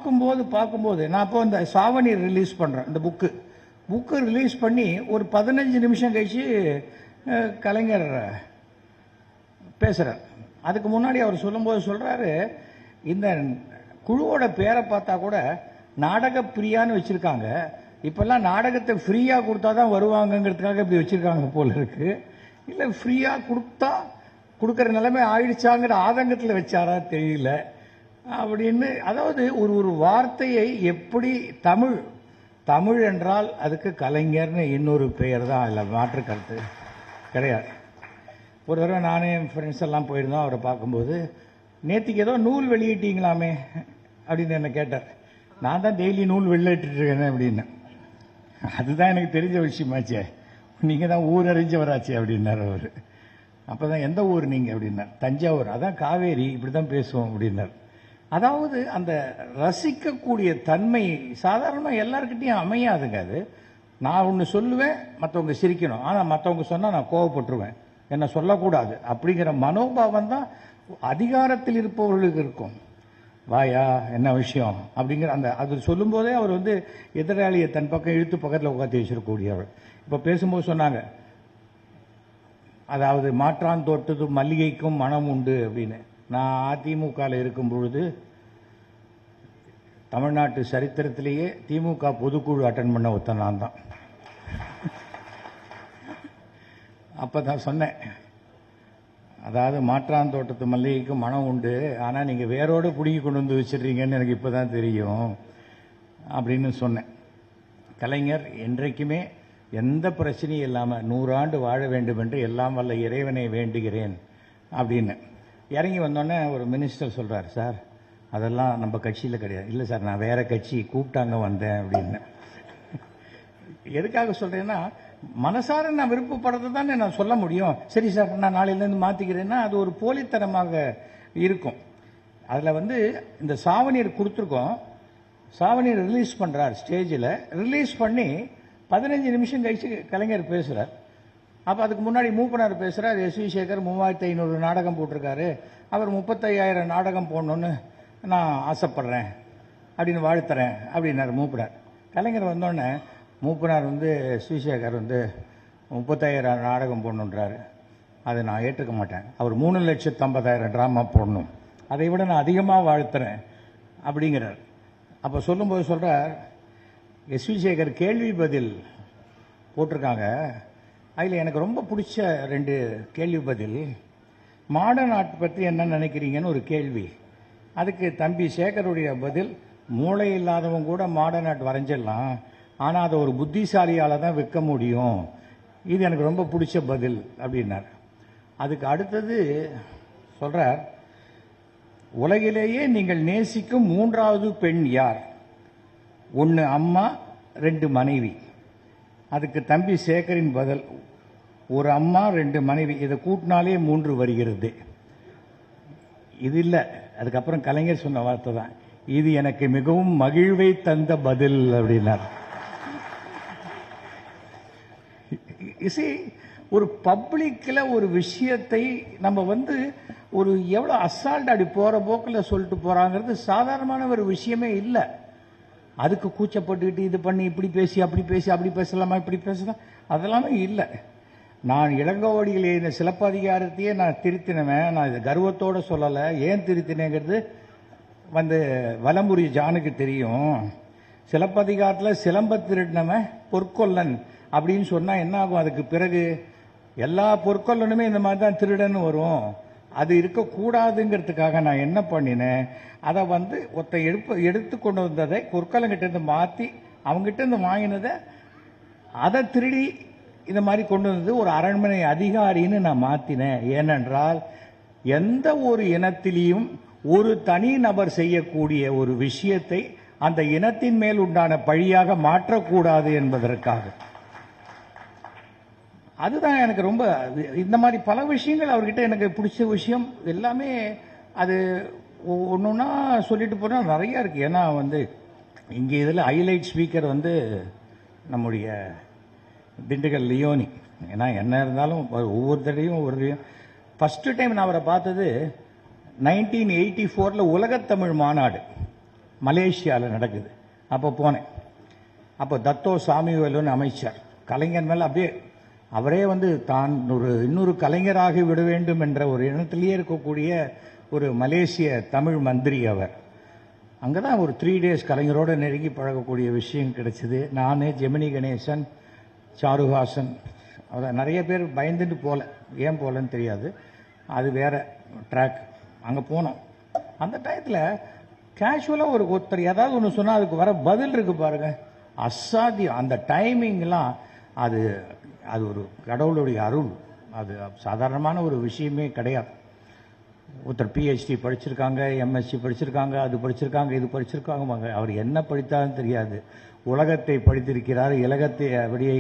பார்க்கும்போது நான் அப்போ இந்த சாவணி ரிலீஸ் பண்ணுறேன். இந்த புக்கு ரிலீஸ் பண்ணி ஒரு 15 நிமிஷம் கழிச்சு கலைஞர் பேசுகிறார். அதுக்கு முன்னாடி அவர் சொல்லும்போது சொல்கிறாரு, இந்த குழுவோட பேரை பார்த்தா கூட நாடக பிரியான்னு வச்சுருக்காங்க. இப்போல்லாம் நாடகத்தை ஃப்ரீயாக கொடுத்தா தான் வருவாங்கங்கிறதுக்காக இப்படி வச்சுருக்காங்க போல இருக்கு. இல்லை ஃப்ரீயாக கொடுக்குற நிலைமை ஆயிடுச்சாங்கிற ஆதங்கத்தில் வச்சாரா தெரியல அப்படின்னு. அதாவது ஒரு வார்த்தையை எப்படி தமிழ் என்றால் அதுக்கு கலைஞர்னு இன்னொரு பெயர் தான், இல்லை மாற்று கருத்து கிடையாது. ஒரு தடவை நானே என் ஃப்ரெண்ட்ஸ் எல்லாம் போயிருந்தோம். அவரை பார்க்கும்போது, நேற்றுக்கு ஏதோ நூல் வெளியிட்டீங்களாமே அப்படின்னு என்ன கேட்டார். நான் தான் டெய்லி நூல் வெளியிட்டு இருக்கேன் அப்படின்னு. அதுதான் எனக்கு தெரிஞ்ச விஷயமாச்சே, நீங்கள் தான் ஊர் அறிஞ்சவராச்சே அப்படின்னார் அவர். அப்போ தான் எந்த ஊர் நீங்கள் அப்படின்னார். தஞ்சாவூர். அதான் காவேரி, இப்படி தான் பேசுவோம் அப்படின்னார். அதாவது அந்த ரசிக்கக்கூடிய தன்மை சாதாரணமாக எல்லாருக்கிட்டையும் அமையாதுங்க. அது நான் ஒன்று சொல்லுவேன், மற்றவங்க சிரிக்கணும். ஆனால் மற்றவங்க சொன்னால் நான் கோவப்பட்டுருவேன், என்ன சொல்லக்கூடாது அப்படிங்கிற மனோபாவம் தான் அதிகாரத்தில் இருப்பவர்களுக்கு இருக்கும். வாயா என்ன விஷயம் அப்படிங்கிற அது சொல்லும்போதே அவர் எதிராளியை தன் பக்கம் இழுத்து பக்கத்தில் உட்காந்து வச்சிருக்கக்கூடியவர். இப்போ பேசும்போது சொன்னாங்க, அதாவது மாற்றான் தோட்டது மல்லிகைக்கும் மனம் உண்டு அப்படின்னு. நான் அதிமுகவில் இருக்கும் பொழுது தமிழ்நாட்டு சரித்திரத்திலேயே திமுக பொதுக்குழு அட்டன் பண்ண ஒருத்தன் நான் தான். அப்போ தான் சொன்னேன், அதாவது மாற்றான் தோட்டத்து மல்லிகைக்கு மனம் உண்டு, ஆனால் நீங்கள் வேரோடு பிடிங்கி கொண்டு வந்து வச்சிடுறீங்கன்னு எனக்கு இப்போ தான் தெரியும் அப்படின்னு சொன்னேன். கலைஞர் என்றைக்குமே எந்த பிரச்சனையும் இல்லாமல் 100 ஆண்டு வாழ வேண்டும் என்று எல்லாம் வல்ல இறைவனை வேண்டுகிறேன் அப்படின்னு. இறங்கி வந்தோடனே ஒரு மினிஸ்டர் சொல்கிறார், சார் அதெல்லாம் நம்ம கட்சியில் கிடையாது. இல்லை சார், நான் வேற கட்சி கூப்பிட்டாங்க வந்தேன் அப்படின்னு. எதுக்காக சொல்கிறேன்னா, மனசார நான் விருப்பப்படுறது தானே நான் சொல்ல முடியும். சரி சார், நான் நாளையிலேருந்து மாற்றிக்கிறேன்னா அது ஒரு போலித்தனமாக இருக்கும். அதில் இந்த சாவணியர் கொடுத்துருக்கோம். சாவணியர் ரிலீஸ் பண்ணுறார். ஸ்டேஜில் ரிலீஸ் பண்ணி 15 நிமிஷம் கழிச்சு கலைஞர் பேசுகிறார். அப்போ அதுக்கு முன்னாடி மூப்பனார் பேசுகிறார். எஸ்.வி. சேகர் 3500 நாடகம் போட்டிருக்காரு, அவர் 35,000 நாடகம் போடணுன்னு நான் ஆசைப்படுறேன் அப்படின்னு வாழ்த்துறேன் அப்படின்னார் மூப்பனார். கலைஞர் வந்தோடனே மூப்பனார் எஸ்.வி. சேகர் 35,000 நாடகம் போடணுன்றாரு, அதை நான் ஏற்றுக்க மாட்டேன். அவர் 3,50,000 ட்ராமா போடணும், அதை விட நான் அதிகமாக வாழ்த்துறேன் அப்படிங்கிறார். அப்போ சொல்லும்போது சொல்கிறார், எஸ்.வி. சேகர் கேள்வி பதில் போட்டிருக்காங்க, அதில் எனக்கு ரொம்ப பிடிச்ச 2 கேள்வி பதில். மாடர்ன் ஆர்ட் பற்றி என்ன நினைக்கிறீங்கன்னு ஒரு கேள்வி, அதுக்கு தம்பி சேகருடைய பதில், மூளை இல்லாதவங்க கூட மாடர்ன் ஆர்ட் வரைஞ்சிடலாம், ஆனால் அதை ஒரு புத்திசாலியால் தான் விற்க முடியும். இது எனக்கு ரொம்ப பிடிச்ச பதில் அப்படின்னார். அதுக்கு அடுத்தது சொல்கிறார், உலகிலேயே நீங்கள் நேசிக்கும் 3வது பெண் யார்? 1 அம்மா, 2 மனைவி. அதுக்கு தம்பி சேகரின் பதில், ஒரு அம்மா 2 மனைவி, இதை கூட்டினாலே 3 வருகிறது. இது இல்லை. அதுக்கப்புறம் கலைஞர் சொன்ன வார்த்தை தான், இது எனக்கு மிகவும் மகிழ்வை தந்த பதில் அப்படின்னார். ஒரு பப்ளிக்கில் ஒரு விஷயத்தை நம்ம ஒரு எவ்வளோ அசால்ட் அப்படி போகிற போக்கில் சொல்லிட்டு போகிறாங்கிறது சாதாரணமான ஒரு விஷயமே இல்லை. அதுக்கு கூச்சப்பட்டுக்கிட்டு இது பண்ணி இப்படி பேசி அப்படி பேசி அப்படி பேசலாமா இப்படி பேசலாம் அதெல்லாமே இல்லை. நான் இளங்கோவடிகள் எழுதின சிலப்பதிகாரத்தையே நான் திருத்தினவன். நான் இது கர்வத்தோடு சொல்லலை. ஏன் திருத்தினேங்கிறது வலம்புரி ஜானுக்கு தெரியும். சிலப்பதிகாரத்தில் சிலம்ப திருடினவன் பொற்கொல்லன் அப்படின்னு சொன்னால் என்ன ஆகும்? அதுக்கு பிறகு எல்லா பொற்கொல்லனுமே இந்த மாதிரி தான் திருடன்னு வரும். அது இருக்கக்கூடாதுங்கிறதுக்காக நான் என்ன பண்ணினேன், அதை ஒருத்த எடுத்து கொண்டு வந்ததை பொற்கொல்லங்கிட்டேருந்து மாற்றி அவங்ககிட்ட வாங்கினதை அதை திருடி இந்த மாதிரி கொண்டு வந்தது ஒரு அரண்மனை அதிகாரின்னு நான் மாற்றினேன். ஏனென்றால் எந்த ஒரு இனத்திலையும் ஒரு தனி நபர் செய்யக்கூடிய ஒரு விஷயத்தை அந்த இனத்தின் மேல் உண்டான பழியாக மாற்றக்கூடாது என்பதற்காக. அதுதான் எனக்கு ரொம்ப இந்த மாதிரி பல விஷயங்கள் அவர்கிட்ட எனக்கு பிடிச்ச விஷயம் எல்லாமே. அது ஒன்றுன்னா சொல்லிட்டு போனால் நிறையா இருக்குது. ஏன்னா இங்கே இதில் ஹைலைட் ஸ்பீக்கர் நம்முடைய திண்டுக்கல் லியோனி. ஏன்னா என்ன இருந்தாலும் ஒவ்வொரு தடையும் ஃபஸ்ட்டு டைம் நான் அவரை பார்த்தது 1984 உலகத்தமிழ் மாநாடு. மலேசியாவில் நடக்குது. அப்போ போனேன். அப்போ தத்தோ சாமிவேலுன்னு அமைச்சர் கலைஞர் மேலே அப்படியே அவரே வந்து தான் இன்னொரு கலைஞராகி விட வேண்டும் என்ற ஒரு எண்ணத்திலேயே இருக்கக்கூடிய ஒரு மலேசிய தமிழ் மந்திரி அவர். அங்கே தான் ஒரு 3 days கலைஞரோடு நெருங்கி பழகக்கூடிய விஷயம் கிடைச்சிது. நான், ஜெமினி கணேசன், சாருஹாசன், அவர் நிறைய பேர் பயந்துட்டு போகல. ஏன் போகலன்னு தெரியாது, அது வேற ட்ராக். அங்கே போனோம். அந்த டயத்தில் கேஷுவலாக ஒருத்தர் ஏதாவது ஒன்று சொன்னால் அதுக்கு வர பதில் இருக்கு பாருங்க, அசாத்தியம். அந்த டைமிங்லாம் அது அது ஒரு கடவுளுடைய அருள். அது சாதாரணமான ஒரு விஷயமே கிடையாது. ஒருத்தர் PhD படிச்சிருக்காங்க, MSc படிச்சிருக்காங்க, அது படிச்சிருக்காங்க, இது படிச்சிருக்காங்க. அவர் என்ன படித்தாலும் தெரியாது. உலகத்தை படித்திருக்கிறார்,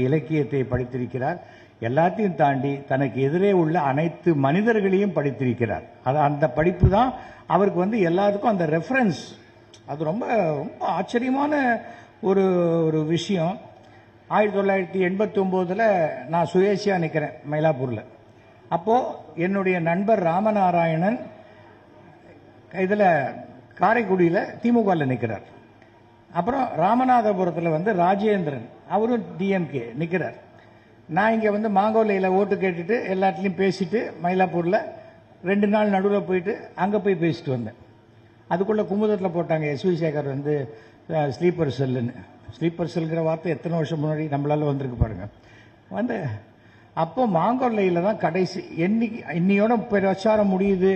இலக்கியத்தை படித்திருக்கிறார். எல்லாத்தையும் தாண்டி தனக்கு எதிரே உள்ள அனைத்து மனிதர்களையும் படித்திருக்கிறார். அது அந்த படிப்பு தான் அவருக்கு வந்து எல்லாத்துக்கும் அந்த ரெஃபரன்ஸ். அது ரொம்ப ரொம்ப ஆச்சரியமான ஒரு ஒரு விஷயம். 1989 நான் சுயேட்சையாக நிற்கிறேன் மயிலாப்பூரில். அப்போது என்னுடைய நண்பர் ராமநாராயணன் இதில் காரைக்குடியில் திமுகவில் நிற்கிறார். அப்புறம் ராமநாதபுரத்தில் வந்து ராஜேந்திரன், அவரும் DMK நிற்கிறார். நான் இங்கே வந்து மாங்கோலையில் ஓட்டு கேட்டுட்டு எல்லாத்துலேயும் பேசிட்டு மயிலாப்பூரில் 2 நாள் நடுவில் போயிட்டு அங்கே போய் பேசிட்டு வந்தேன். அதுக்குள்ளே குமுதத்தில் போட்டாங்க SV சேகர் வந்து ஸ்லீப்பர் செல்லுன்னு. ஸ்லீப்பர் செல்கிற வார்த்தை எத்தனை வருஷம் முன்னாடி நம்மளால வந்திருக்கு பாருங்க. வந்து அப்போ மாங்கொல்லையில் தான் கடைசி இன்னையோட பிரச்சாரம் முடியுது.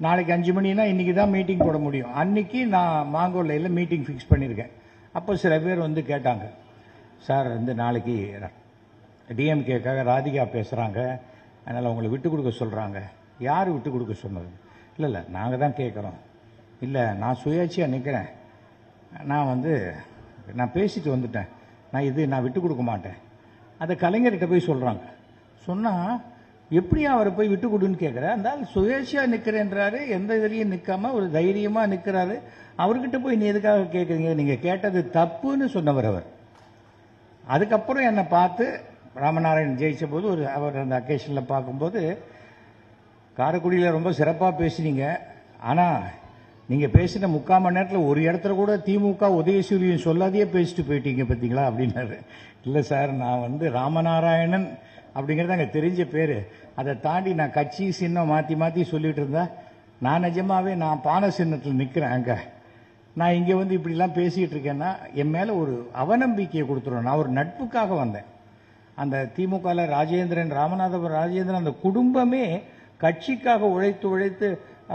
நாளைக்கு 5 மணினா இன்னைக்கு தான் மீட்டிங் போட முடியும். அன்னைக்கு நான் மாங்கொல்லையில் மீட்டிங் ஃபிக்ஸ் பண்ணியிருக்கேன். அப்போ சில பேர் வந்து கேட்டாங்க, சார் வந்து நாளைக்கு DMKக்காக ராதிகா பேசுகிறாங்க, அதனால் உங்களை விட்டு கொடுக்க சொல்கிறாங்க. யார் விட்டு கொடுக்க சொன்னது? இல்லை நாங்கள் தான் கேட்குறோம். இல்லை, நான் சுயேட்சையாக நிற்கிறேன். நான் பேசிட்டு வந்துட்டேன். நான் விட்டு கொடுக்க மாட்டேன். அதை கலைஞர்கிட்ட போய் சொல்கிறாங்க. சொன்னால் எப்படியா அவரை போய் விட்டு கொடுன்னு கேட்குற? அந்த சுயேட்சையாக நிற்கிறேன்றாரு, எந்த இதுலையும் நிற்காம ஒரு தைரியமாக நிற்கிறாரு. அவர்கிட்ட போய் நீ எதுக்காக கேட்குறீங்க? நீங்கள் கேட்டது தப்புன்னு சொன்னவர் அவர். அதுக்கப்புறம் என்னை பார்த்து ராமநாராயணன் ஜெயிச்ச போது அவர் அந்த அக்கேஷனில் பார்க்கும்போது, காரைக்குடியில் ரொம்ப சிறப்பாக பேசுனீங்க, ஆனால் நீங்கள் பேசின 3/4 மணி நேரத்தில் ஒரு இடத்துல கூட திமுக உதயசூரியன் சொல்லாதையே பேசிட்டு போயிட்டீங்க பார்த்தீங்களா அப்படின்னாரு. இல்லை சார், நான் வந்து ராமநாராயணன் அப்படிங்கிறது அங்கே தெரிஞ்ச பேர். அதை தாண்டி நான் கட்சி சின்னம் மாற்றி மாற்றி சொல்லிட்டு இருந்தா, நான் நிஜமாவே நான் பானை சின்னத்தில் நிற்கிறேன். அங்கே நான் இங்கே வந்து இப்படிலாம் பேசிகிட்டு இருக்கேன்னா என் மேலே ஒரு அவநம்பிக்கையை கொடுத்துருவேன். நான் ஒரு நட்புக்காக வந்தேன். அந்த திமுகவில் ராமநாதபுரம் ராஜேந்திரன் அந்த குடும்பமே கட்சிக்காக உழைத்து உழைத்து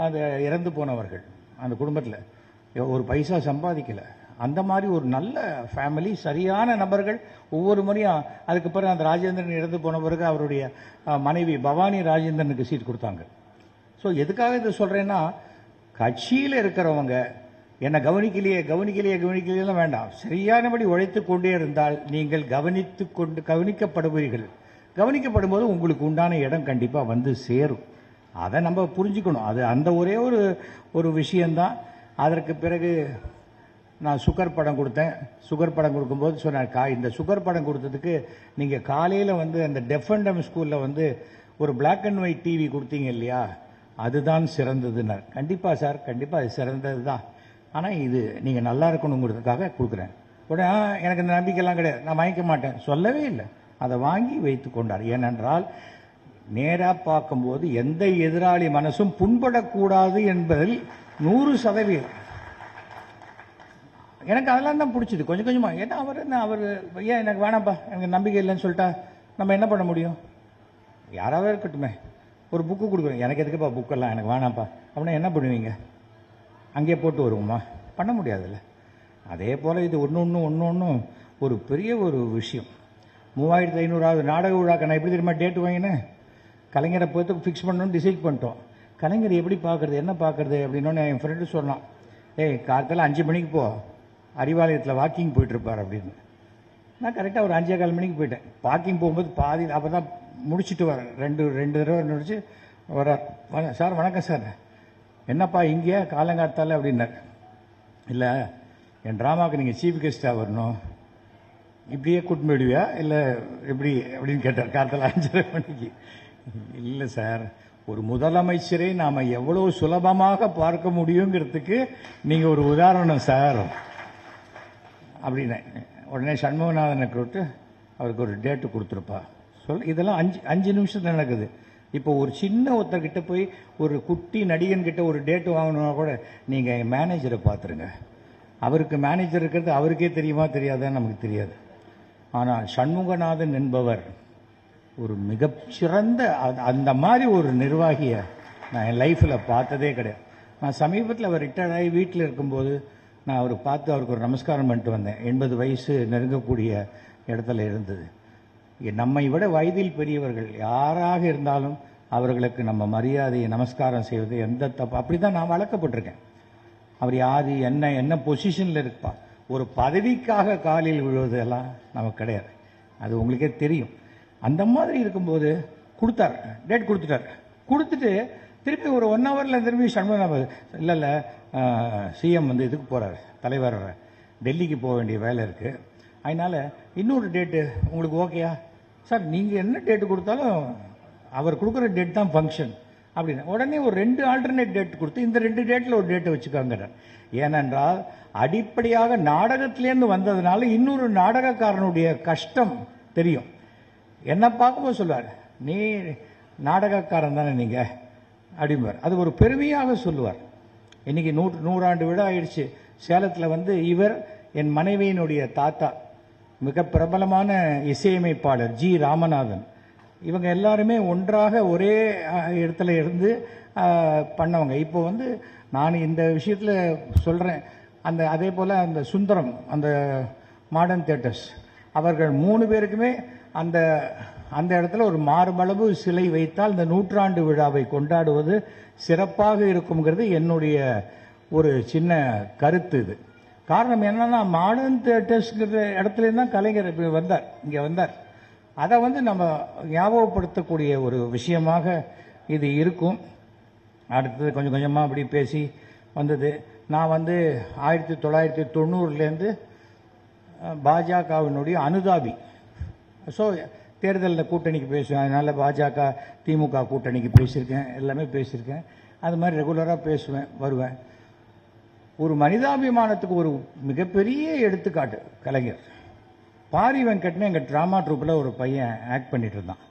அதை இறந்து போனவர்கள். அந்த குடும்பத்தில் ஒரு பைசா சம்பாதிக்கலை. அந்த மாதிரி ஒரு நல்ல ஃபேமிலி, சரியான நபர்கள். ஒவ்வொரு முறையும் அதுக்கு பிறகு அந்த ராஜேந்திரன் இறந்து போன பிறகு அவருடைய மனைவி பவானி ராஜேந்திரனுக்கு சீட் கொடுத்தாங்க. ஸோ எதுக்காக இதை சொல்கிறேன்னா, கட்சியில் இருக்கிறவங்க என்னை கவனிக்கலையே வேண்டாம். சரியானபடி உழைத்து கொண்டே இருந்தால் நீங்கள் கவனிக்கப்படுவீர்கள். கவனிக்கப்படும் போது உங்களுக்கு உண்டான இடம் கண்டிப்பாக வந்து சேரும். அதை நம்ம புரிஞ்சுக்கணும். அது அந்த ஒரே ஒரு விஷயந்தான். அதற்கு பிறகு நான் சுகர் படம் கொடுத்தேன். சுகர் படம் கொடுக்கும்போது சொன்னேன், இந்த சுகர் படம் கொடுத்ததுக்கு நீங்கள் காலையில் வந்து அந்த டெஃபண்டம் ஸ்கூலில் வந்து ஒரு பிளாக் அண்ட் ஒயிட் டிவி கொடுத்தீங்க இல்லையா, அதுதான் சிறந்ததுன்னார். கண்டிப்பாக சார், கண்டிப்பாக அது சிறந்தது தான். ஆனால் இது நீங்கள் நல்லா இருக்கணுங்கிறதுக்காக கொடுக்குறேன். உடனே எனக்கு இந்த நம்பிக்கைலாம் கிடையாது, நான் வாங்கிக்க மாட்டேன் சொல்லவே இல்லை. அதை வாங்கி வைத்து கொண்டார். ஏனென்றால் நேராக பார்க்கும்போது எந்த எதிராளி மனசும் புண்படக்கூடாது என்பதில் 100%. எனக்கு அதெல்லாம் தான் பிடிச்சிது கொஞ்சம் கொஞ்சமாக. ஏன்னா அவர் ஏன் எனக்கு வேணாம்ப்பா, எனக்கு நம்பிக்கை இல்லைன்னு சொல்லிட்டா நம்ம என்ன பண்ண முடியும்? யாராவது இருக்கட்டுமே, ஒரு புக்கு கொடுக்குறேன், எனக்கு எதுக்குப்பா புக்கெல்லாம், எனக்கு வேணாம்ப்பா அப்படின்னா என்ன பண்ணுவீங்க? அங்கேயே போட்டு வருவோமா? பண்ண முடியாதுல்ல. அதே போல் இது ஒன்று ஒரு பெரிய ஒரு விஷயம். 3500வது நாடக விழாக்க நான் எப்படி தெரியுமா டேட் வாங்கினேன்? கலைஞரை போய்த்து ஃபிக்ஸ் பண்ணணும்னு டிசைட் பண்ணிட்டோம். கலைஞர் எப்படி பார்க்குறது, என்ன பார்க்குறது அப்படின்னு என் ஃப்ரெண்டு சொன்னான். காலத்தில் 5 மணிக்கு போ, அறிவாலயத்தில் வாக்கிங் போயிட்டுருப்பார் அப்படின்னு. நான் கரெக்டாக ஒரு 5:15 மணிக்கு போயிட்டேன். வாக்கிங் போகும்போது பாதி அப்போ தான் முடிச்சுட்டு வரேன். ரெண்டு தடவை முடிச்சு வரார். சார் வணக்கம் சார், என்னப்பா இங்கே காலங்காத்தால அப்படின்னார். இல்லை, என் ட்ராமாவுக்கு நீங்கள் சீஃப் கெஸ்ட்டாக வரணும், இப்படியே கூட்டின்னு போயிடுவியா இல்லை எப்படி அப்படின்னு கேட்டார். காலத்தில் 5:30 மணிக்கு. இல்லை சார், ஒரு முதலமைச்சரை நாம எவ்வளவு சுலபமாக பார்க்க முடியுங்கிறதுக்கு நீங்க ஒரு உதாரணம் சார் அப்படின்னு. உடனே சண்முகநாதனை கூப்பிட்டு அவருக்கு ஒரு டேட்டு கொடுத்துருப்பா இதெல்லாம் 5 நிமிஷத்துல நடக்குது. இப்போ ஒரு சின்ன ஒருத்தர்கிட்ட போய் ஒரு குட்டி நடிகன் கிட்ட ஒரு டேட்டு வாங்கணும்னா கூட நீங்க மேனேஜரை பார்த்துருங்க. அவருக்கு மேனேஜர் இருக்கிறது அவருக்கே தெரியுமா தெரியாதான்னு நமக்கு தெரியாது. ஆனால் சண்முகநாதன் என்பவர் ஒரு மிகச்சிறந்த அந்த மாதிரி ஒரு நிர்வாகியை நான் என் லைஃப்பில் பார்த்ததே கிடையாது. நான் சமீபத்தில் அவர் ரிட்டையர்ட் ஆகி வீட்டில் இருக்கும்போது நான் அவரை பார்த்து அவருக்கு ஒரு நமஸ்காரம் பண்ணிட்டு வந்தேன். 80 வயசு நெருங்கக்கூடிய இடத்துல இருந்தது. நம்மை விட வயதில் பெரியவர்கள் யாராக இருந்தாலும் அவர்களுக்கு நம்ம மரியாதையை நமஸ்காரம் செய்வது எந்த தப்பு, அப்படிதான் நான் வளர்க்கப்பட்டிருக்கேன். அவர் யாரு என்ன பொசிஷன்ல இருப்பா, ஒரு பதவிக்காக காலில் விழுவதெல்லாம் நமக்கு கிடையாது. அது உங்களுக்கே தெரியும். அந்த மாதிரி இருக்கும்போது கொடுத்தார், டேட் கொடுத்துட்டார். கொடுத்துட்டு திருப்பி ஒரு 1 ஹவர்ல திரும்பி சண்முகநாதன் இல்ல சிஎம் வந்து இதுக்கு போறாரு, தலைவர் டெல்லிக்கு போக வேண்டிய வேலை இருக்கு, அதனால இன்னொரு டேட்டு உங்களுக்கு ஓகேயா சார்? நீங்க என்ன டேட்டு கொடுத்தாலும் அவர் கொடுக்குற டேட் தான் ஃபங்க்ஷன் அப்படின்னு. உடனே ஒரு 2 ஆல்டர்னேட் டேட் கொடுத்து இந்த 2 டேட்ல ஒரு டேட்டை வச்சுக்காங்க. ஏனென்றால் அடிப்படையாக நாடகத்திலேருந்து வந்ததுனால இன்னொரு நாடகக்காரனுடைய கஷ்டம் தெரியும். என்ன பார்க்கும்போது சொல்லுவார், நீ நாடகக்காரன் தானே நீங்க அப்படிம்பார். அது ஒரு பெருமையாக சொல்லுவார். இன்னைக்கு 100 விழா ஆயிடுச்சு. சேலத்தில் வந்து இவர் என் மனைவியினுடைய தாத்தா மிக பிரபலமான இசையமைப்பாளர் ஜி ராமநாதன், இவங்க எல்லாருமே ஒன்றாக ஒரே இடத்துல இருந்து பண்ணவங்க. இப்போ வந்து நான் இந்த விஷயத்தில் சொல்றேன். அதே போல அந்த சுந்தரம், அந்த மாடர்ன் தியேட்டர்ஸ், அவர்கள் 3 பேருக்குமே அந்த இடத்துல ஒரு மார்பளவு சிலை வைத்தால் இந்த 100 விழாவை கொண்டாடுவது சிறப்பாக இருக்குங்கிறது என்னுடைய ஒரு சின்ன கருத்து. இது காரணம் என்னன்னா, மாடர்ன் தியேட்டர்ஸ்ங்கிற இடத்துல தான் கலைஞர் இங்க வந்தார். அதை வந்து நம்ம ஞாபகப்படுத்தக்கூடிய ஒரு விஷயமாக இது இருக்கும். அடுத்தது கொஞ்சம் கொஞ்சமாக அப்படி பேசி வந்தது. நான் வந்து 1990 பாஜகவினுடைய அனுதாபி. ஸோ தேர்தலில் கூட்டணிக்கு பேசுவேன். அதனால பாஜக திமுக கூட்டணிக்கு பேசியிருக்கேன், எல்லாமே பேசியிருக்கேன். அது மாதிரி ரெகுலராக பேசுவேன், வருவேன். ஒரு மனிதாபிமானத்துக்கு ஒரு மிகப்பெரிய எடுத்துக்காட்டு கலைஞர். பாரி வெங்கட்னு எங்கள் ட்ராமா ட்ரூப்பில் ஒரு பையன் ஆக்ட் பண்ணிட்டு இருந்தான்.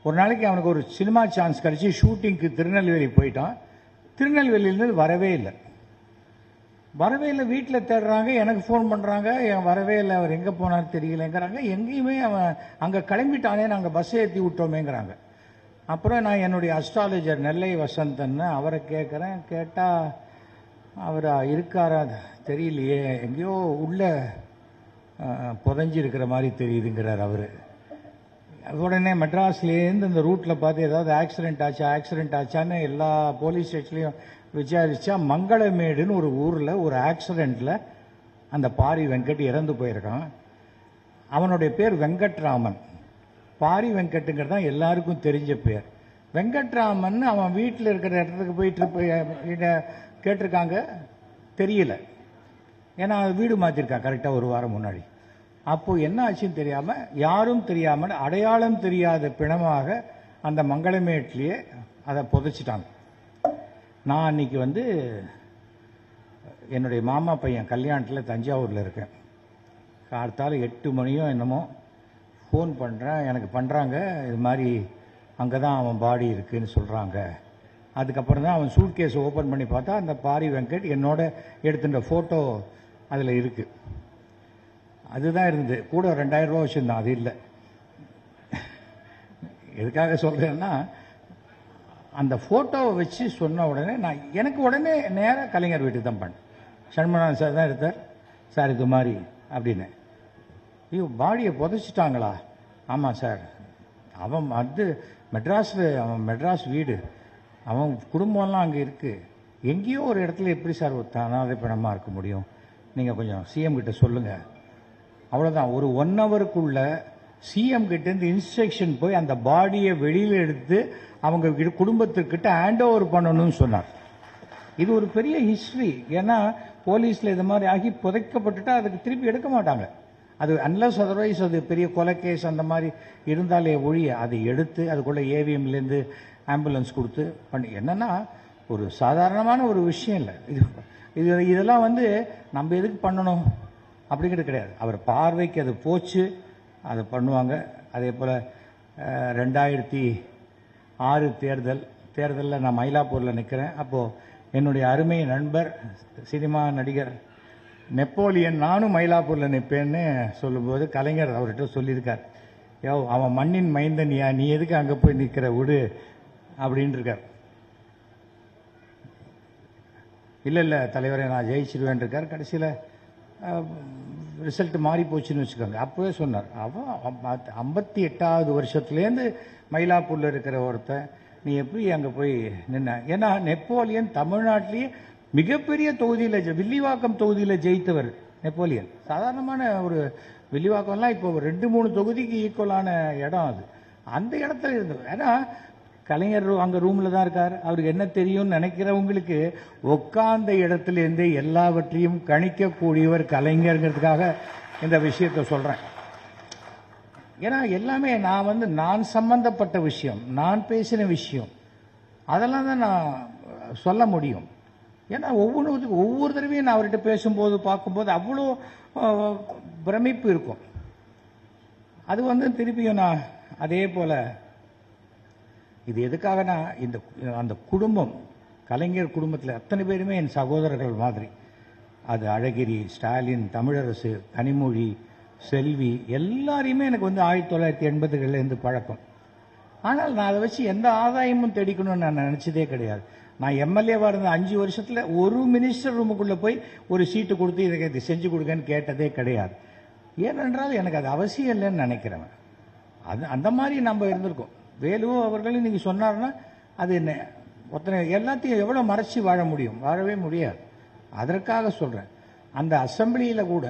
ஒரு நாளைக்கு அவனுக்கு ஒரு சினிமா சான்ஸ் கிடைச்சி ஷூட்டிங்க்கு திருநெல்வேலி போயிட்டான். திருநெல்வேலியிலேருந்து வரவே இல்லை. வீட்டில் தேடுறாங்க, எனக்கு ஃபோன் பண்ணுறாங்க, வரவே இல்லை, அவர் எங்கே போனார் தெரியலங்கிறாங்க. எங்கேயுமே அவன் அங்கே கிளம்பிட்டானே, நாங்கள் பஸ் ஏற்றி விட்டோமேங்கிறாங்க. அப்புறம் நான் என்னுடைய அஸ்ட்ராலஜர் நெல்லை வசந்தன் அவரை கேட்குறேன். கேட்டால் அவர் இருக்காரா தெரியலையே, எங்கேயோ உள்ள புதஞ்சி இருக்கிற மாதிரி தெரியுதுங்கிறார் அவர். உடனே மெட்ராஸ்லேருந்து இந்த ரூட்டில் பார்த்து ஏதாவது ஆக்சிடென்ட் ஆச்சான்னு எல்லா போலீஸ் ஸ்டேஷன்லையும் விசாரிச்சா மங்களமேடுன்னு ஒரு ஊரில் ஒரு ஆக்சிடென்ட்ல அந்த பாரி வெங்கட் இறந்து போயிருக்கான். அவனுடைய பேர் வெங்கட்ராமன். பாரி வெங்கட்டுங்கிறது தான் எல்லாருக்கும் தெரிஞ்ச பேர். வெங்கட்ராமன் அவன் வீட்டில் இருக்கிற இடத்துக்கு போயிட்டு கேட்டிருக்காங்க, தெரியல. ஏன்னா வீடு மாற்றிருக்கான் கரெக்டாக 1 வாரம் முன்னாடி. அப்போ என்ன ஆச்சுன்னு தெரியாம, யாரும் தெரியாமல் அடையாளம் தெரியாத பிணமாக அந்த மங்களமேட்லயே அதை புதைச்சிட்டாங்க. நான் அன்னைக்கு வந்து என்னுடைய மாமா பையன் கல்யாணத்தில் தஞ்சாவூரில் இருக்கேன். காலத்தால் 8 மணியோ என்னமோ ஃபோன் பண்ணுறேன். எனக்கு பண்ணுறாங்க, இது மாதிரி அங்கே தான் அவன் பாடி இருக்குன்னு சொல்கிறாங்க. அதுக்கப்புறம் தான் அவன் சூட் கேஸ் ஓப்பன் பண்ணி பார்த்தா அந்த பாரி வெங்கட் என்னோட எடுத்துட்ட ஃபோட்டோ அதில் இருக்கு. அதுதான் இருந்தது. கூட 2000 ரூபா வச்சுருந்தான், அது இல்லை. எதுக்காக சொல்கிறேன்னா, அந்த ஃபோட்டோவை வச்சு சொன்ன உடனே எனக்கு உடனே நேராக கலைஞர் வீட்டுக்கு தான் பண்ணேன். சண்முகநாதன் சார் தான் எடுத்தார். சார் இது மாதிரி அப்படின்னு. ஐயோ, பாடியை புதைச்சிட்டாங்களா? ஆமாம் சார். அவன் அவன் மெட்ராஸ் வீடு, அவன் குடும்பம்லாம் அங்கே இருக்குது. எங்கேயோ ஒரு இடத்துல எப்படி சார் ஒரு அனாதை பிணமாக இருக்க முடியும்? நீங்கள் கொஞ்சம் சிஎம் கிட்ட சொல்லுங்கள். அவ்வளோதான். ஒரு 1 ஹவருக்குள்ள சிஎம் கிட்டேருந்து இன்ஸ்ட்ரக்ஷன் போய் அந்த பாடியை வெளியில் எடுத்து அவங்க குடும்பத்துக்கிட்ட ஹேண்ட் ஓவர் பண்ணணும்னு சொன்னார். இது ஒரு பெரிய ஹிஸ்டரி. ஏன்னா போலீஸில் இது மாதிரி ஆகி புதைக்கப்பட்டுட்டா அதுக்கு திருப்பி எடுக்க மாட்டாங்க. அது அன்லஸ் அதர்வைஸ் அது பெரிய கொலை கேஸ் அந்த மாதிரி இருந்தாலே ஒழிய அதை எடுத்து அதுக்குள்ள ஏவிஎம்லேருந்து ஆம்புலன்ஸ் கொடுத்து பண்ணி என்னன்னா ஒரு சாதாரணமான ஒரு விஷயம் இல்லை இதெல்லாம் வந்து நம்ம எதுக்கு பண்ணணும் அப்படிங்கிறது கிடையாது. அவர் பார்வைக்கு அது போச்சு, அதை பண்ணுவாங்க. அதே போல் 2006 தேர்தலில் நான் மயிலாப்பூரில் நிற்கிறேன். அப்போது என்னுடைய அருமை நண்பர் சினிமா நடிகர் நெப்போலியன் நானும் மயிலாப்பூரில் நிற்பேன்னு சொல்லும்போது கலைஞர் அவர்கிட்ட சொல்லியிருக்கார், அவன் மண்ணின் மைந்தனியா, நீ எதுக்கு அங்கே போய் நிற்கிற, விடு அப்படின்னு இருக்கார். இல்லை தலைவரை நான் ஜெயிச்சிருவேன் இருக்கார். கடைசியில் ரிசல்ட் மாறி போச்சுன்னு வச்சுக்கோங்க. அப்போவே சொன்னார், அவன் 58வது வருஷத்துலேருந்து மயிலாப்பூரில் இருக்கிற ஒருத்தன் நீ எப்படி அங்கே போய் நின்ன? ஏன்னா நெப்போலியன் தமிழ்நாட்டிலேயே மிகப்பெரிய தொகுதியில் வில்லிவாக்கம் தொகுதியில் ஜெயித்தவர் நெப்போலியன். சாதாரணமான ஒரு வில்லிவாக்கம்லாம் இப்போ 2-3 தொகுதிக்கு ஈக்குவலான இடம் அது. அந்த இடத்துல இருந்தவர். ஏன்னா கலைஞர் அங்கே ரூமில் தான் இருக்கார். அவருக்கு என்ன தெரியும்னு நினைக்கிறவங்களுக்கு உட்கார்ந்த இடத்துல இருந்து எல்லாவற்றையும் கணிக்கக்கூடியவர் கலைஞருங்கிறதுக்காக இந்த விஷயத்தை சொல்கிறேன். ஏன்னா எல்லாமே நான் சம்பந்தப்பட்ட விஷயம், நான் பேசின விஷயம், அதெல்லாம் தான் நான் சொல்ல முடியும். ஏன்னா ஒவ்வொரு தடவையும் நான் அவர்கிட்ட பேசும்போது பார்க்கும்போது அவ்வளோ பிரமிப்பு இருக்கும். அது திருப்பியும் நான் அதே போல் இது எதுக்காகனா அந்த குடும்பம், கலைஞர் குடும்பத்தில் அத்தனை பேருமே என் சகோதரர்கள் மாதிரி. அது அழகிரி, ஸ்டாலின், தமிழரசு, கனிமொழி, செல்வி எல்லாரையுமே எனக்கு 1980களிலிருந்து பழக்கம். ஆனால் நான் அதை வச்சு எந்த ஆதாயமும் தேடிக்கணும்னு நான் நினச்சதே கிடையாது. நான் எம்எல்ஏவாக இருந்த 5 வருஷத்தில் ஒரு மினிஸ்டர் ரூமுக்குள்ளே போய் ஒரு சீட்டு கொடுத்து இதை செஞ்சு கொடுங்கன்னு கேட்டதே கிடையாது. ஏனென்றால் எனக்கு அது அவசியம் இல்லைன்னு நினைக்கிறவன். அந்த மாதிரி நம்ம இருந்திருக்கோம். வேலு அவர்களும் நீங்கள் சொன்னார்னா அது என்ன ஒருத்தனை எல்லாத்தையும் எவ்வளோ மறைச்சி வாழ முடியும்? வாழவே முடியாது. அதற்காக சொல்கிறேன். அந்த அசம்பிளியில் கூட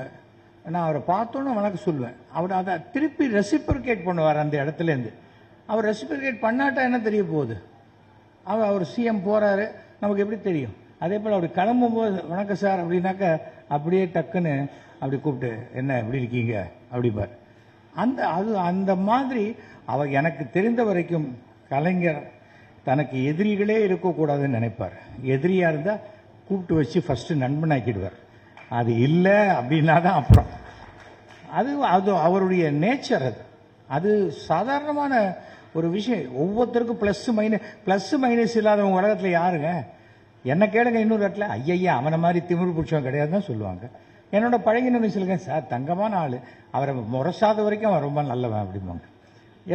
நான் அவரை பார்த்தோன்னு வணக்கம் சொல்லுவேன். அவர் அதை திருப்பி ரெசிப்ரிகேட் பண்ணுவார் அந்த இடத்துலேருந்து. அவர் ரெசிப்ரிகேட் பண்ணாட்டா என்ன தெரிய போகுது? அவர் சிஎம் போகிறாரு, நமக்கு எப்படி தெரியும்? அதே போல் அவர் கிளம்பும்போது வணக்கம் சார் அப்படின்னாக்க அப்படியே டக்குன்னு அப்படி கூப்பிட்டு என்ன எப்படி இருக்கீங்க அப்படிப்பார். அந்த மாதிரி அவர் எனக்கு தெரிந்த வரைக்கும் கலைஞர் தனக்கு எதிரிகளே இருக்கக்கூடாதுன்னு நினைப்பார். எதிரியாக இருந்தால் கூப்பிட்டு வச்சு ஃபஸ்ட்டு நண்பனாக்கிடுவார். அது இல்லை அப்படின்னா தான் அப்புறம் அது அவருடைய நேச்சர். அது சாதாரணமான ஒரு விஷயம். ஒவ்வொருத்தருக்கும் ப்ளஸ் மைனஸ் இல்லாதவங்க உலகத்தில் யாருங்க? என்ன கேளுங்க இன்னொரு இடத்துல, ஐயா அவனை மாதிரி திமிரு பிடிச்சவன் கிடையாது தான் சொல்லுவாங்க. என்னோட பழகின சொல்லுங்க சார் தங்கமான ஆள், அவரை முறைசாத வரைக்கும் அவன் ரொம்ப நல்லவன் அப்படிம்பாங்க.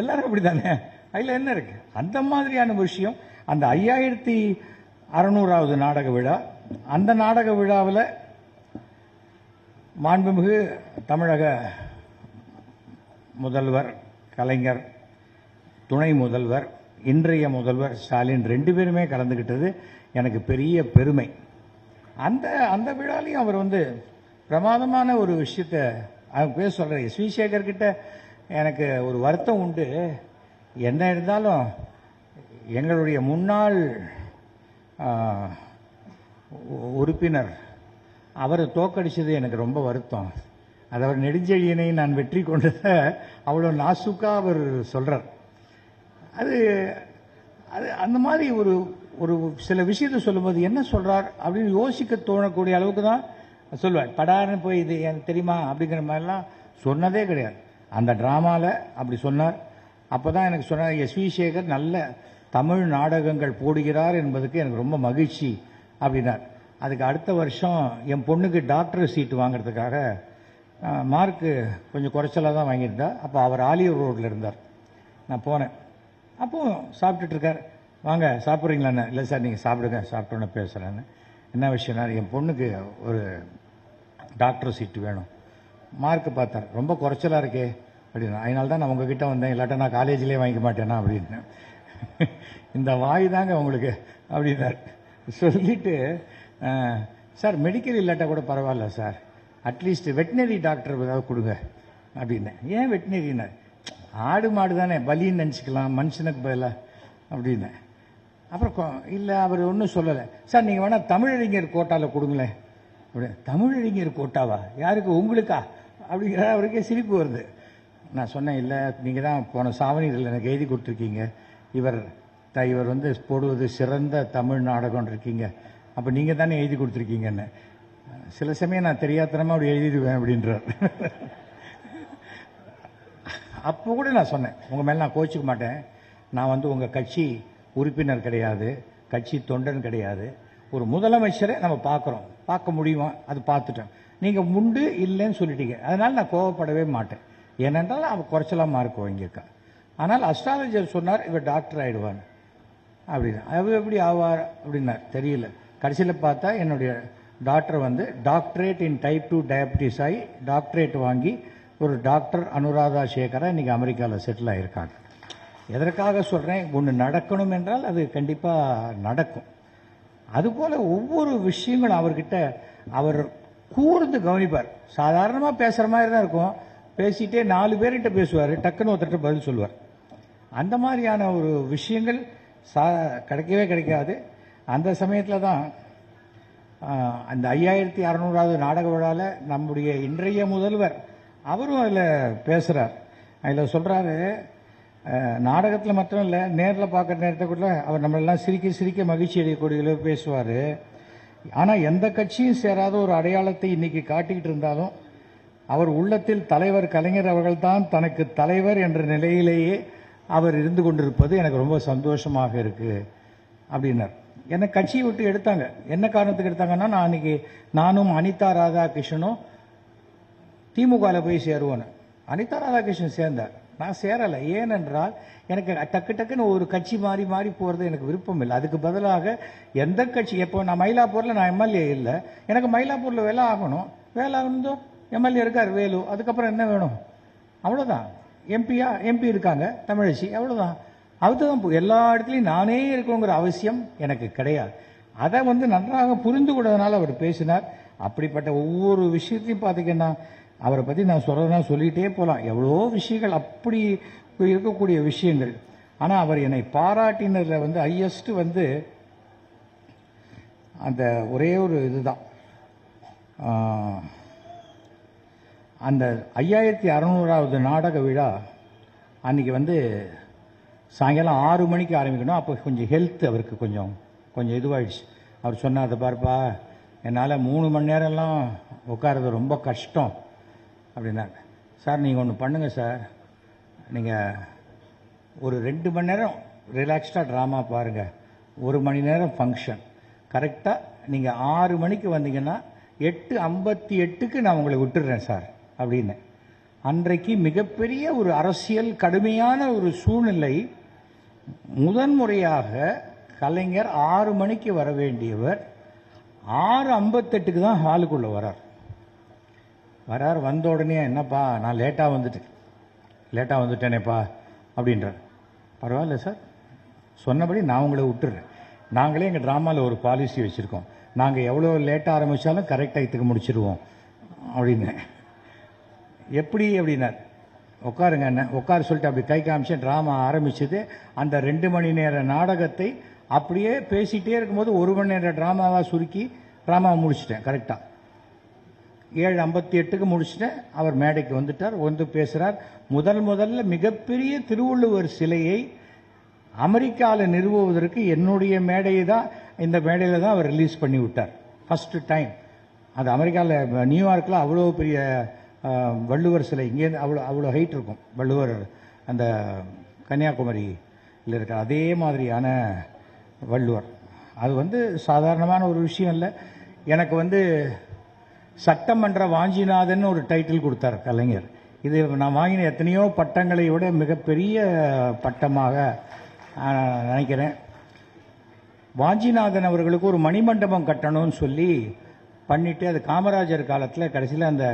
எல்லாரும் அப்படி தானே, அதில் என்ன இருக்கு? அந்த மாதிரியான விஷயம். அந்த 5600வது நாடக விழா, அந்த நாடக விழாவில் மாண்புமிகு தமிழக முதல்வர் கலைஞர், துணை முதல்வர், இன்றைய முதல்வர் ஸ்டாலின் 2 பேருமே கலந்துக்கிட்டது எனக்கு பெரிய பெருமை. அந்த விழாலையும் அவர் பிரமாதமான ஒரு விஷயத்தை பேச சொல்கிறார். எஸ் வி சேகர் கிட்ட எனக்கு ஒரு வருத்தம் உண்டு. என்ன இருந்தாலும் எங்களுடைய முன்னாள் உறுப்பினர் அவரை தோக்கடிச்சது எனக்கு ரொம்ப வருத்தம். அது அவர் நெடுஞ்செழியனை நான் வெற்றி கொண்டதை அவ்வளோ நாசுக்கா அவர் சொல்கிறார். அது அந்த மாதிரி ஒரு சில விஷயத்தை சொல்லும்போது என்ன சொல்கிறார் அப்படின்னு யோசிக்க தோணக்கூடிய அளவுக்கு தான் சொல்லுவார். படாருன்னு போய் இது எனக்கு தெரியுமா அப்படிங்கிற மாதிரிலாம் சொன்னதே கிடையாது. அந்த ட்ராமாவில் அப்படி சொன்னார். அப்போ தான் எனக்கு சொன்னார், எஸ் வி சேகர் நல்ல தமிழ் நாடகங்கள் போடுகிறார் என்பதுக்கு எனக்கு ரொம்ப மகிழ்ச்சி அப்படின்னார். அதுக்கு அடுத்த வருஷம் என் பொண்ணுக்கு டாக்டர் சீட்டு வாங்கிறதுக்காக மார்க்கு கொஞ்சம் குறைச்சலாக தான் வாங்கியிருந்தா. அப்போ அவர் ஆலியூர் ரோட்டில் இருந்தார். நான் போனேன். அப்போது சாப்பிட்டுட்ருக்கார். வாங்க சாப்பிட்றீங்களான்னு. இல்லை சார் நீங்கள் சாப்பிடுங்க, சாப்பிட்டோன்னே பேசுகிறேன்னு. என்ன விஷயம்னா என் பொண்ணுக்கு ஒரு டாக்டர் சீட்டு வேணும். மார்க்கு பார்த்தார், ரொம்ப குறைச்சலாக இருக்கே அப்படின்னா. அதனால தான் நான் உங்ககிட்ட வந்தேன், இல்லாட்டா நான் காலேஜ்லேயே வாங்கிக்க மாட்டேன்னா அப்படின்னு. இந்த வாய் தாங்க உங்களுக்கு அப்படின்னார். சொல்லிட்டு சார் மெடிக்கல் இல்லாட்டா கூட பரவாயில்ல சார், அட்லீஸ்ட் வெட்டினரி டாக்டர் ஏதாவது கொடுங்க அப்படின்னேன். ஏன் வெட்டினரின்னா, ஆடு மாடு தானே பலின்னு நினச்சிக்கலாம் மனுஷனுக்கு பதிலாக அப்படின்னேன். அப்புறம் இல்லை அவர் ஒன்றும் சொல்லலை. சார் நீங்கள் வேணால் தமிழறிஞர் கோட்டாவில் கொடுங்களேன் அப்படி. தமிழறிஞர் கோட்டாவா? யாருக்கு? உங்களுக்கா? அப்படிங்கிற அவருக்கே சிரிப்பு வருது. நான் சொன்னேன், இல்லை நீங்கள் தான் போன சாவணியில் எனக்கு எழுதி கொடுத்துருக்கீங்க, இவர் இவர் வந்து போடுவது சிறந்த தமிழ் நாடகம் இருக்கீங்க, அப்போ நீங்கள் தானே எழுதி கொடுத்துருக்கீங்கன்னு. சில சமயம் நான் தெரியாதனமா அப்படி எழுதிடுவேன் அப்படின்றார். அப்போ கூட நான் சொன்னேன், உங்கள் மேலே நான் கோச்சிக்க மாட்டேன், நான் வந்து உங்கள் கட்சி உறுப்பினர் கிடையாது, கட்சி தொண்டன் கிடையாது, ஒரு முதலமைச்சரை நம்ம பார்க்க முடியுமா, அது பார்த்துட்டோம், நீங்கள் முண்டு இல்லைன்னு சொல்லிட்டீங்க, அதனால் நான் கோவப்படவே மாட்டேன், ஏனென்றால் அவன் குறைச்சலாம் மார்க் வாங்கியிருக்கா. ஆனால் அஸ்ட்ராலஜர் சொன்னார் இவர் டாக்டர் ஆகிடுவான்னு அப்படின்னு. அவர் எப்படி ஆவார் அப்படின்னார், தெரியல. கடைசியில் பார்த்தா என்னுடைய டாக்டர் வந்து டாக்டரேட் இன் டைப் 2 டயபிட்டிஸ் ஆகி டாக்டரேட் வாங்கி ஒரு டாக்டர் அனுராதா சேகரா இன்னைக்கு அமெரிக்காவில் செட்டில் ஆகியிருக்காங்க. எதற்காக சொல்கிறேன், ஒன்று நடக்கணும் என்றால் அது கண்டிப்பாக நடக்கும். அதுபோல் ஒவ்வொரு விஷயங்களும் அவர்கிட்ட அவர் கூர்ந்து கவனிப்பார். சாதாரணமாக பேசுகிற மாதிரி தான் இருக்கும், பேசிட்டே 4 பேர்கிட்ட பேசுவார், டக்குன்னு ஒருத்தர்கிட்ட பதில் சொல்லுவார். அந்த மாதிரியான ஒரு விஷயங்கள் கிடைக்கவே கிடைக்காது. அந்த சமயத்தில் தான் அந்த 5600வது நாடக விழாவில் நம்முடைய இன்றைய முதல்வர் அவரும் அதில் பேசுகிறார். அதில் சொல்கிறாரு, நாடகத்தில் மட்டும் இல்லை, நேரில் பார்க்குற நேரத்தை கூட அவர் நம்மளெல்லாம் சிரிக்க சிரிக்க மகிழ்ச்சி அடையக்கூடிய பேசுவார். ஆனால் எந்த கட்சியும் சேராத ஒரு அடையாளத்தை இன்னைக்கு காட்டிக்கிட்டு இருந்தாலும் அவர் உள்ளத்தில் தலைவர் கலைஞர் அவர்கள் தான் தனக்கு தலைவர் என்ற நிலையிலேயே அவர் இருந்து கொண்டிருப்பது எனக்கு ரொம்ப சந்தோஷமாக இருக்கு அப்படின்னார். என்னை கட்சியை விட்டு எடுத்தாங்க. என்ன காரணத்துக்கு எடுத்தாங்கன்னா, நான் அன்னைக்கு நானும் அனிதா ராதாகிருஷ்ணனும் திமுகவில் போய் சேருவோன்னு. அனிதா ராதாகிருஷ்ணன் சேர்ந்தார், நான் சேரலை. ஏனென்றால் எனக்கு டக்கு டக்குன்னு ஒரு கட்சி மாறி மாறி போகிறது எனக்கு விருப்பம் இல்லை. அதுக்கு பதிலாக எந்த கட்சி, எப்போ நான் மயிலாப்பூரில் நான் எம்எல்ஏ இல்லை, எனக்கு மயிலாப்பூரில் வேலை ஆகணும், வேலை ஆகணுந்தோ எம்எல்ஏ இருக்கார் வேலு, அதுக்கப்புறம் என்ன வேணும், அவ்வளோதான். எம்பி இருக்காங்க தமிழச்சி, அவ்வளோதான். அதுதான் எல்லா இடத்துலையும் நானே இருக்கணுங்கிற அவசியம் எனக்கு கிடையாது. அதை வந்து நன்றாக புரிந்து கொண்டதுனால அவர் பேசினார். அப்படிப்பட்ட ஒவ்வொரு விஷயத்தையும் பார்த்தீங்கன்னா அவரை பற்றி நான் சொல்கிறதுனா சொல்லிகிட்டே போகலாம், எவ்வளோ விஷயங்கள் அப்படி இருக்கக்கூடிய விஷயங்கள். ஆனால் அவர் என்னை பாராட்டினதில் வந்து ஹையஸ்ட் வந்து அந்த ஒரே ஒரு இதுதான், அந்த 5600வது நாடக விழா அன்றைக்கி வந்து சாயங்காலம் 6 மணிக்கு ஆரம்பிக்கணும். அப்போ கொஞ்சம் ஹெல்த் அவருக்கு கொஞ்சம் இதுவாகிடுச்சு. அவர் சொன்னார், அதை பார்ப்பா, என்னால் 3 மணி நேரம்லாம் உட்கார்றது ரொம்ப கஷ்டம் அப்படின்னாங்க. சார் நீங்கள் ஒன்று பண்ணுங்கள் சார், நீங்கள் ஒரு 2 மணி நேரம் ரிலாக்ஸ்டாக ட்ராமா பாருங்கள், 1 மணி நேரம் ஃபங்க்ஷன், கரெக்டாக நீங்கள் 6 மணிக்கு வந்தீங்கன்னா 8:58க்கு நான் உங்களை விட்டுடுறேன் சார் அப்படின்னு. அன்றைக்கு மிகப்பெரிய ஒரு அரசியல் கடுமையான ஒரு சூழ்நிலை. முதன்முறையாக கலைஞர் 6 மணிக்கு வர வேண்டியவர் 6:58க்கு தான் ஹாலுக்குள்ளே வரார். வந்த உடனே, என்னப்பா நான் லேட்டாக வந்துட்டேனேப்பா அப்படின்றார். பரவாயில்ல சார், சொன்னபடி நான் உங்களை விட்டுறேன். நாங்களே எங்கள் ட்ராமாவில் ஒரு பாலிசி வச்சுருக்கோம், நாங்கள் எவ்வளோ லேட்டாக ஆரம்பித்தாலும் கரெக்ட் டயத்துக்கு முடிச்சிடுவோம் அப்படின்னு. எப்படி அப்படின்னார். உட்காருங்க என்ன, உட்கார சொல்லிட்டு அப்படி கை காமிச்சு ட்ராமா ஆரம்பிச்சது. அந்த 2 மணி நேர நாடகத்தை அப்படியே பேசிகிட்டே இருக்கும்போது 1 மணி நேர ட்ராமாவாக சுருக்கி ட்ராமாவை முடிச்சிட்டேன். கரெக்டாக 7:58க்கு முடிச்சிட்டேன். அவர் மேடைக்கு வந்துட்டார், வந்து பேசுகிறார். முதல்ல மிகப்பெரிய திருவள்ளுவர் சிலையை அமெரிக்காவில் நிறுவுவதற்கு என்னுடைய மேடையை தான், இந்த மேடையில் தான் அவர் ரிலீஸ் பண்ணி விட்டார் ஃபர்ஸ்ட் டைம். அது அமெரிக்காவில் நியூயார்க்கில் அவ்வளோ பெரிய வள்ளுவர் சிலை, இங்கேருந்து அவ்வளோ ஹைட் இருக்கும் வள்ளுவர், அந்த கன்னியாகுமரியில் இருக்கிற அதே மாதிரியான வள்ளுவர். அது வந்து சாதாரணமான ஒரு விஷயம் இல்லை. எனக்கு வந்து சட்டமன்ற வாஞ்சிநாதன் ஒரு டைட்டில் கொடுத்தார் கலைஞர். இது நான் வாங்கின எத்தனையோ பட்டங்களை விட மிகப்பெரிய பட்டமாக நினைக்கிறேன். வாஞ்சிநாதன் அவர்களுக்கு ஒரு மணிமண்டபம் கட்டணும்னு சொல்லி பண்ணிட்டு, அது காமராஜர் காலத்தில் கடைசியில் அந்த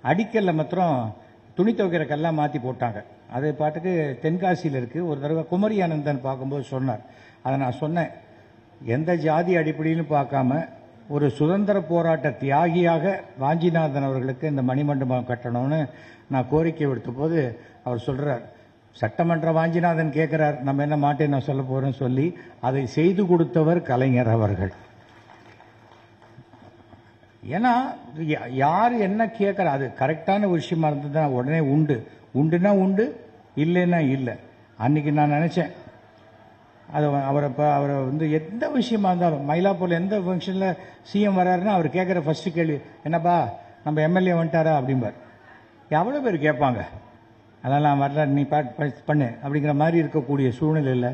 அடிக்கல்ல மாத்திரம் துணி துவைக்கிற கல்லாம் மாற்றி போட்டாங்க. அது பாட்டுக்கு தென்காசியில் இருக்குது. ஒரு தடவை குமரி ஆனந்தன் பார்க்கும்போது சொன்னார். அதை நான் சொன்னேன், எந்த ஜாதி அடிப்படையிலும் பார்க்காம ஒரு சுதந்திர போராட்ட தியாகியாக வாஞ்சிநாதன் அவர்களுக்கு இந்த மணிமண்டபம் கட்டணும்னு நான் கோரிக்கை விடுத்த போது அவர் சொல்கிறார், சட்டமன்ற வாஞ்சிநாதன் கேட்குறார், நம்ம என்ன மாட்டேன் நான் சொல்ல போகிறேன்னு சொல்லி அதை செய்து கொடுத்தவர் கலைஞர் அவர்கள். ஏன்னா யார் என்ன கேட்குற, அது கரெக்டான விஷயமா இருந்ததுன்னா உடனே உண்டுனா உண்டு, இல்லைன்னா இல்லை. அன்னைக்கு நான் நினச்சேன், அவரை வந்து எந்த விஷயமா இருந்தாலும், மயிலாப்பூர்ல எந்த ஃபங்க்ஷனில் சிஎம் வராருன்னா அவர் கேட்குற ஃபர்ஸ்ட் கேள்வி, என்னப்பா நம்ம எம்எல்ஏ வந்துட்டாரா அப்படிம்பார். எவ்வளோ பேர் கேட்பாங்க, அதெல்லாம் வரல நீ பண்ணு அப்படிங்கிற மாதிரி இருக்கக்கூடிய சூழ்நிலையில்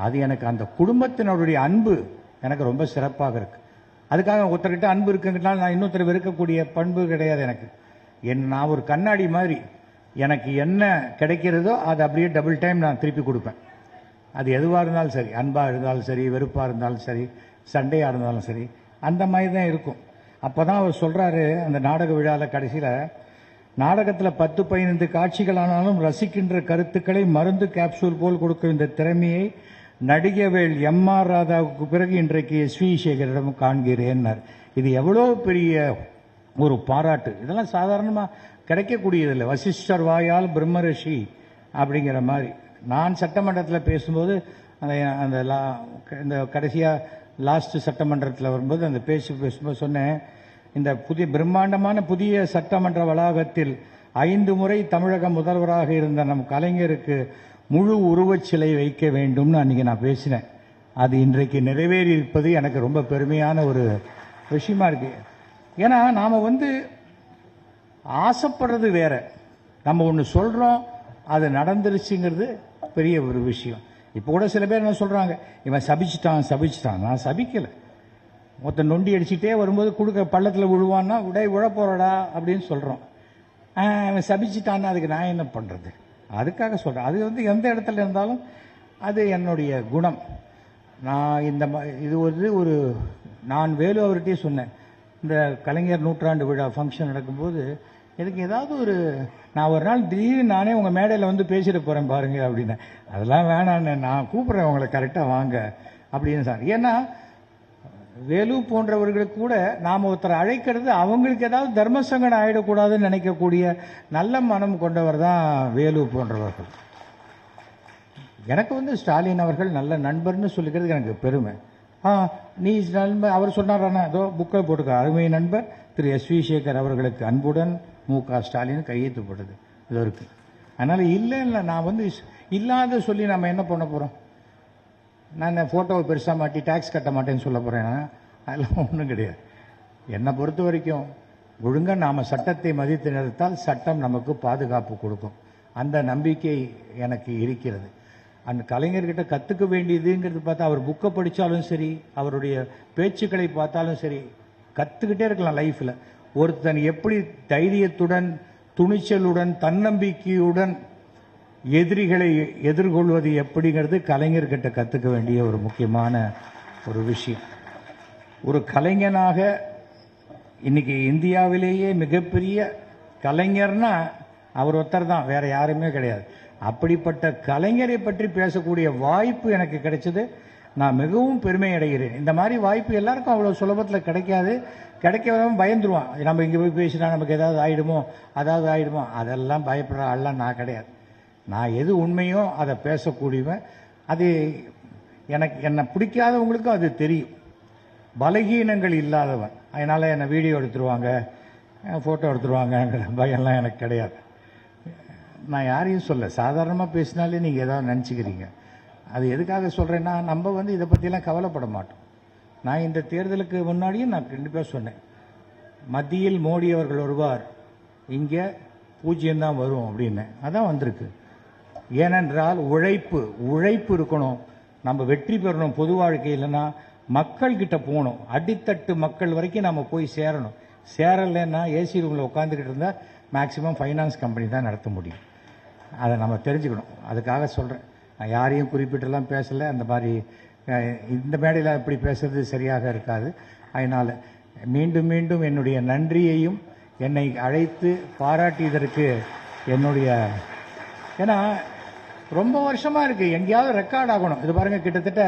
அது எனக்கு அந்த குடும்பத்தினருடைய அன்பு எனக்கு ரொம்ப சிறப்பாக இருக்கு. அதுக்காக ஒருத்தர்கிட்ட அன்பு இருக்குங்கிறதுனால நான் இன்னொருத்தர் வெறுக்கக்கூடிய பண்பு கிடையாது எனக்கு. நான் ஒரு கண்ணாடி மாதிரி, எனக்கு என்ன கிடைக்கிறதோ அதை அப்படியே டபுள் டைம் நான் திருப்பி கொடுப்பேன். அது எதுவாக இருந்தாலும் சரி, அன்பாக இருந்தாலும் சரி, வெறுப்பாக இருந்தாலும் சரி, சண்டையாக இருந்தாலும் சரி, அந்த மாதிரி தான் இருக்கும். அப்போ தான் அவர் சொல்கிறாரு அந்த நாடக விழாவில் கடைசியில், நாடகத்தில் 10-15 காட்சிகள் ஆனாலும் ரசிக்கின்ற கருத்துக்களை மருந்து கேப்சூல் போல் கொடுக்கும் இந்த திறமையை நடிகவேள் எம்.ஆர். ராதாவுக்கு பிறகு இன்றைக்கு எஸ்.வி. சேகரிடம் காண்கிறேன்னார். இது எவ்வளோ பெரிய ஒரு பாராட்டு. இதெல்லாம் சாதாரணமாக கிடைக்கக்கூடியதில்லை. வசிஷ்டர் வாயால் பிரம்மரிஷி அப்படிங்கிற மாதிரி. நான் சட்டமன்றத்தில் பேசும்போது இந்த கடைசியாக லாஸ்ட் சட்டமன்றத்தில் வரும்போது அந்த பேசும்போது சொன்னேன், இந்த பிரம்மாண்டமான புதிய சட்டமன்ற வளாகத்தில் 5 முறை தமிழக முதல்வராக இருந்த நம் கலைஞருக்கு முழு உருவச் சிலை வைக்க வேண்டும்னு அன்றைக்கி நான் பேசினேன். அது இன்றைக்கு நிறைவேறி இருப்பது எனக்கு ரொம்ப பெருமையான ஒரு விஷயமா இருக்கு. ஏன்னா நாம் வந்து ஆசைப்படுறது வேற, நம்ம ஒன்று சொல்கிறோம் அது நடந்துருச்சுங்கிறது பெரிய ஒரு விஷயம். இப்போ கூட சில பேர் என்ன சொல்கிறாங்க, இவன் சபிச்சிட்டான். நான் சபிக்கலை. மொத்த நொண்டி அடிச்சுட்டே வரும்போது கொடுக்க பள்ளத்தில் விழுவான்னா விழ போறடா அப்படின்னு சொல்கிறோம். அவன் சபிச்சிட்டான்னா அதுக்கு நான் என்ன பண்ணுறது? அதுக்காக சொல்கிறேன். அது வந்து எந்த இடத்துல இருந்தாலும் அது என்னுடைய குணம். நான் இது ஒரு நான் வேலு அவர்கிட்டயே சொன்னேன், இந்த கலைஞர் நூற்றாண்டு விழா ஃபங்க்ஷன் நடக்கும்போது எனக்கு ஏதாவது நான் ஒரு நாள் திடீர்னு நானே உங்கள் மேடையில் வந்து பேசிட்டு போகிறேன் பாருங்க அப்படின்னு. அதெல்லாம் வேணான்னு, நான் கூப்பிட்றேன் உங்களை கரெக்டாக வாங்க அப்படின்னு சார். ஏன்னா வேலு போன்றவர்களுக்கு கூட நாம் ஒருத்தரை அழைக்கிறது அவங்களுக்கு ஏதாவது தர்மசங்கடம் ஆகிடக்கூடாதுன்னு நினைக்கக்கூடிய நல்ல மனம் கொண்டவர் தான் வேலு போன்றவர்கள். எனக்கு வந்து ஸ்டாலின் அவர்கள் நல்ல நண்பர்னு சொல்லிக்கிறது எனக்கு பெருமை. நீ நண்பர் அவர் சொன்னாரானா, ஏதோ புக்கை போட்டுக்க, அருமை நண்பர் திரு எஸ்.வி. சேகர் அவர்களுக்கு அன்புடன் மு.க. ஸ்டாலின் கையெழுத்து போட்டது இது இருக்கு. அதனால இல்லை நான் வந்து இல்லாத சொல்லி நம்ம என்ன பண்ண போறோம்? நான் இந்த ஃபோட்டோவை பெருசாக மாட்டி டேக்ஸ் கட்ட மாட்டேன்னு சொல்ல போகிறேன்னா அதெல்லாம் ஒன்றும் கிடையாது. என்னை பொறுத்த வரைக்கும் ஒழுங்காக நாம் சட்டத்தை மதித்து நிறுத்தால் சட்டம் நமக்கு பாதுகாப்பு கொடுக்கும். அந்த நம்பிக்கை எனக்கு இருக்கிறது. அந்த கலைஞர்கிட்ட கற்றுக்க வேண்டியதுங்கிறது பார்த்தா, அவர் புக்கை படித்தாலும் சரி, அவருடைய பேச்சுக்களை பார்த்தாலும் சரி, கற்றுக்கிட்டே இருக்கலாம் லைஃப்பில். ஒருத்தன் எப்படி தைரியத்துடன், துணிச்சலுடன், தன்னம்பிக்கையுடன் எதிரிகளை எதிர்கொள்வது எப்படிங்கிறது கலைஞர்கிட்ட கற்றுக்க வேண்டிய ஒரு முக்கியமான ஒரு விஷயம். ஒரு கலைஞனாக இன்னைக்கு இந்தியாவிலேயே மிகப்பெரிய கலைஞர்னா அவர் ஒருத்தர் தான், வேற யாருமே கிடையாது. அப்படிப்பட்ட கலைஞரை பற்றி பேசக்கூடிய வாய்ப்பு எனக்கு கிடைச்சது. நான் மிகவும் பெருமை அடைகிறேன். இந்த மாதிரி வாய்ப்பு எல்லாருக்கும் அவ்வளோ சுலபத்தில் கிடைக்காது. கிடைக்காம பயந்துருவான், நம்ம இங்கே போய் பேசினா நமக்கு ஏதாவது ஆயிடுமோ அதெல்லாம் பயப்படுற ஆள்லாம் நான் கிடையாது. நான் எது உண்மையோ அதை பேசக்கூடியவன். அது என்னை பிடிக்காதவங்களுக்கும் அது தெரியும். பலகீனங்கள் இல்லாதவன். அதனால என்னை வீடியோ எடுத்துருவாங்க, ஃபோட்டோ எடுத்துருவாங்கங்கிற பயம்லாம் எனக்கு கிடையாது. நான் யாரையும் சொல்ல, சாதாரணமாக பேசினாலே நீங்கள் ஏதாவது நினச்சிக்கிறீங்க. அது எதுக்காக சொல்கிறேன்னா, நம்ம வந்து இதை பற்றிலாம் கவலைப்பட மாட்டோம். நான் இந்த தேர்தலுக்கு முன்னாடியும் நான் கண்டிப்பாக சொன்னேன், மத்தியில் மோடி அவர்கள் வருவார், இங்கே 0 தான் வரும் அப்படின்னு. அதான் வந்திருக்கு. ஏனென்றால் உழைப்பு இருக்கணும். நம்ம வெற்றி பெறணும். பொது வாழ்க்கையில்னா மக்கள் கிட்ட போகணும். அடித்தட்டு மக்கள் வரைக்கும் நம்ம போய் சேரணும். சேரலைன்னா ஏசி ரூமில் உட்காந்துக்கிட்டு இருந்தால் மேக்சிமம் ஃபைனான்ஸ் கம்பெனி தான் நடத்த முடியும். அதை நம்ம தெரிஞ்சுக்கணும். அதுக்காக சொல்கிறேன். நான் யாரையும் குறிப்பிட்டுலாம் பேசலை. அந்த மாதிரி இந்த மேடையில் இப்படி பேசுறது சரியாக இருக்காது. அதனால் மீண்டும் மீண்டும் என்னுடைய நன்றியையும், என்னை அழைத்து பாராட்டியதற்கு என்னுடைய, ஏன்னா ரொம்ப வருஷமாக இருக்குது, எங்கேயாவது ரெக்கார்ட் ஆகணும். இது பாருங்கள், கிட்டத்தட்ட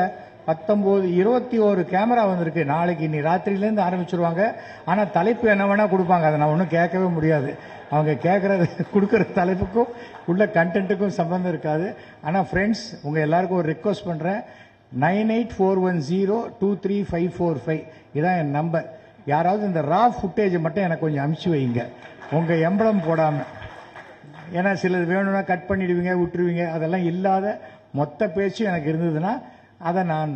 21 கேமரா வந்திருக்கு. நாளைக்கு இன்னி ராத்திரியிலேருந்து ஆரம்பிச்சிருவாங்க. ஆனால் தலைப்பு என்ன வேணால் கொடுப்பாங்க, அதை நான் ஒன்றும் கேட்கவே முடியாது. அவங்க கேட்குறது கொடுக்குற தலைப்புக்கும் உள்ள கண்டென்ட்டுக்கும் சம்பந்தம் இருக்காது. ஆனால் ஃப்ரெண்ட்ஸ், உங்கள் எல்லாருக்கும் ஒரு ரிக்வஸ்ட் பண்ணுறேன். 9841023545 இதான் என் நம்பர். யாராவது இந்த ரா ஃபுட்டேஜை மட்டும் எனக்கு கொஞ்சம் அனுப்பிச்சு வைங்க, உங்கள் எம்பளம் போடாமல். ஏன்னா சிலது வேணும்னா கட் பண்ணிடுவீங்க, விட்டுருவீங்க. அதெல்லாம் இல்லாத மொத்த பேச்சு எனக்கு இருந்ததுன்னா அதை நான்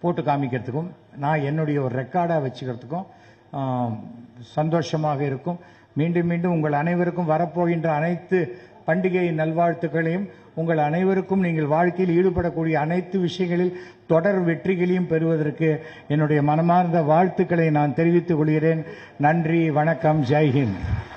போட்டு காமிக்கிறதுக்கும் நான் என்னுடைய ஒரு ரெக்கார்டாக வச்சுக்கிறதுக்கும் சந்தோஷமாக இருக்கும். மீண்டும் மீண்டும் உங்கள் அனைவருக்கும் வரப்போகின்ற அனைத்து பண்டிகை நல்வாழ்த்துக்களையும், உங்கள் அனைவருக்கும் நீங்கள் வாழ்க்கையில் ஈடுபடக்கூடிய அனைத்து விஷயங்களில் தொடர் வெற்றிகளையும் பெறுவதற்கு என்னுடைய மனமார்ந்த வாழ்த்துக்களை நான் தெரிவித்துக் கொள்கிறேன். நன்றி, வணக்கம், ஜெய்ஹிந்த்.